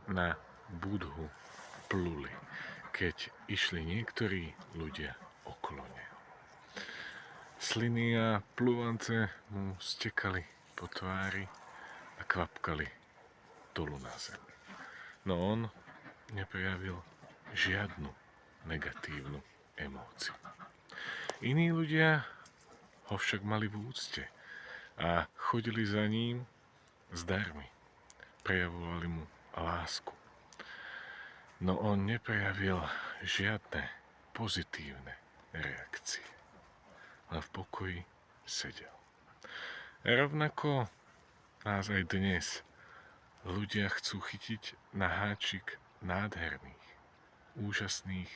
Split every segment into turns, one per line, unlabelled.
na Budhu pluli, keď išli niektorí ľudia okolo neho. Sliny a plúvance mu stekali po tvári a kvapkali dolu na zem. No on neprejavil žiadnu negatívnu emóciu. Iní ľudia ho však mali v úcte a chodili za ním s darmi. Prejavovali mu lásku. No on neprejavil žiadne pozitívne reakcie. Len v pokoji sedel. A rovnako nás aj dnes ľudia chcú chytiť na háčik nádherných, úžasných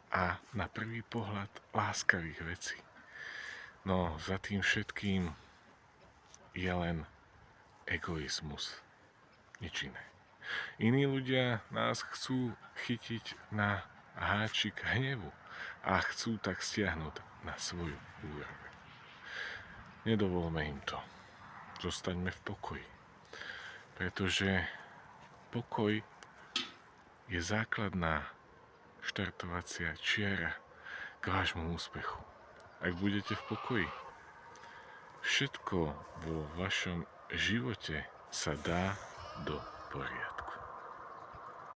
a na prvý pohľad láskavých vecí. No za tým všetkým je len egoizmus, nič iné. Iní ľudia nás chcú chytiť na háčik hnevu a chcú tak stiahnuť na svoju úroveň. Nedovolme im to. Zostaňme v pokoji. Pretože pokoj je základná štartovacia čiara k vášmu úspechu. Ak budete v pokoji, všetko vo vašom živote sa dá do poriadku.